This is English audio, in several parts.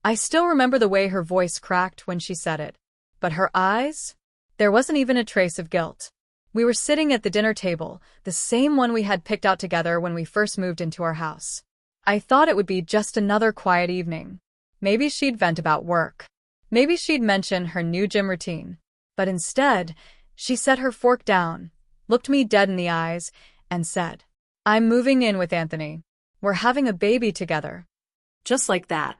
I still remember the way her voice cracked when she said it. But her eyes? There wasn't even a trace of guilt. We were sitting at the dinner table, the same one we had picked out together when we first moved into our house. I thought it would be just another quiet evening. Maybe she'd vent about work. Maybe she'd mention her new gym routine. But instead, she set her fork down, looked me dead in the eyes, and said, "I'm moving in with Anthony. We're having a baby together." Just like that.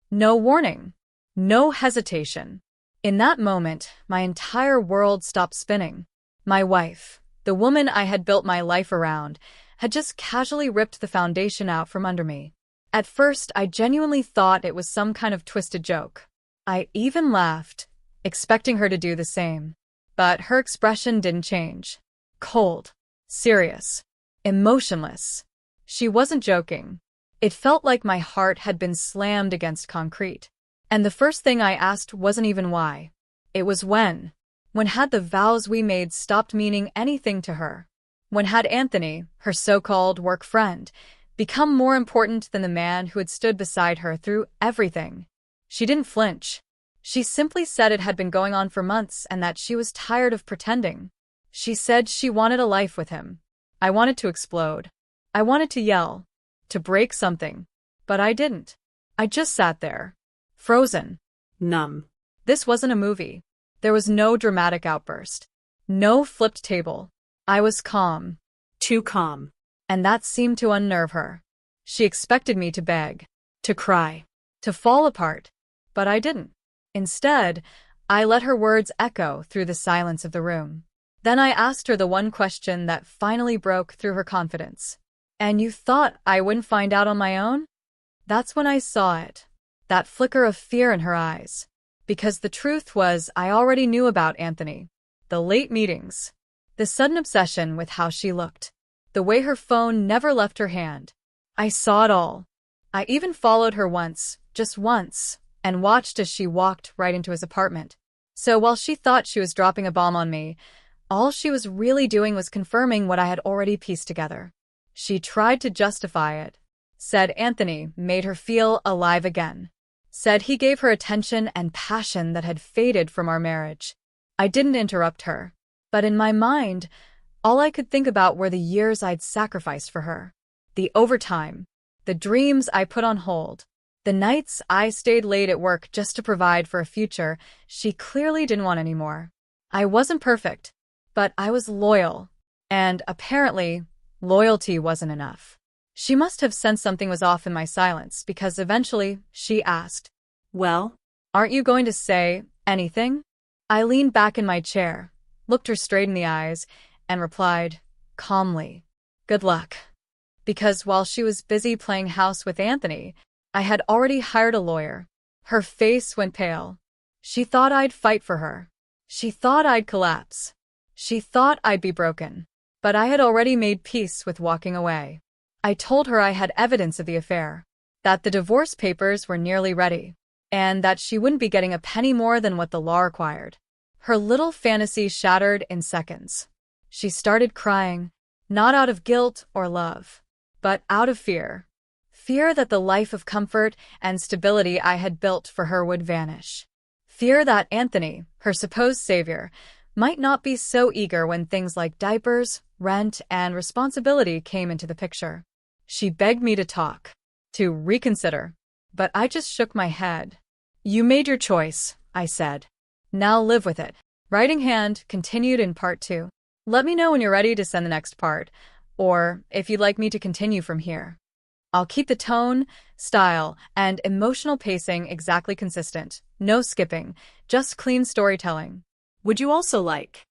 No warning. No hesitation. In that moment, my entire world stopped spinning. My wife, the woman I had built my life around, had just casually ripped the foundation out from under me. At first, I genuinely thought it was some kind of twisted joke. I even laughed, expecting her to do the same. But her expression didn't change. Cold, serious, emotionless. She wasn't joking. It felt like my heart had been slammed against concrete. And the first thing I asked wasn't even why. It was when. When had the vows we made stopped meaning anything to her? When had Anthony, her so-called work friend, become more important than the man who had stood beside her through everything? She didn't flinch. She simply said it had been going on for months and that she was tired of pretending. She said she wanted a life with him. I wanted to explode. I wanted to yell, to break something. But I didn't. I just sat there, frozen. Numb. This wasn't a movie. There was no dramatic outburst. No flipped table. I was calm. Too calm. And that seemed to unnerve her. She expected me to beg, to cry, to fall apart. But I didn't. Instead, I let her words echo through the silence of the room. Then I asked her the one question that finally broke through her confidence. "And you thought I wouldn't find out on my own?" That's when I saw it. That flicker of fear in her eyes. Because the truth was, I already knew about Anthony. The late meetings. The sudden obsession with how she looked. The way her phone never left her hand. I saw it all. I even followed her once, just once, and watched as she walked right into his apartment. So while she thought she was dropping a bomb on me, all she was really doing was confirming what I had already pieced together. She tried to justify it. Said Anthony made her feel alive again. Said he gave her attention and passion that had faded from our marriage. I didn't interrupt her. But in my mind, all I could think about were the years I'd sacrificed for her. The overtime. The dreams I put on hold. The nights I stayed late at work just to provide for a future she clearly didn't want anymore. I wasn't perfect, but I was loyal. And apparently, loyalty wasn't enough. She must have sensed something was off in my silence because eventually she asked, "Well, aren't you going to say anything?" I leaned back in my chair, looked her straight in the eyes, and replied, calmly, "Good luck." Because while she was busy playing house with Anthony, I had already hired a lawyer. Her face went pale. She thought I'd fight for her. She thought I'd collapse. She thought I'd be broken. But I had already made peace with walking away. I told her I had evidence of the affair, that the divorce papers were nearly ready, and that she wouldn't be getting a penny more than what the law required. Her little fantasy shattered in seconds. She started crying, not out of guilt or love, but out of fear. Fear that the life of comfort and stability I had built for her would vanish. Fear that Anthony, her supposed savior, might not be so eager when things like diapers, rent, and responsibility came into the picture. She begged me to talk, to reconsider, but I just shook my head. "You made your choice," I said. "Now live with it." Writing Hand continued in part 2. Let me know when you're ready to send the next part, or if you'd like me to continue from here. I'll keep the tone, style, and emotional pacing exactly consistent. No skipping, just clean storytelling. Would you also like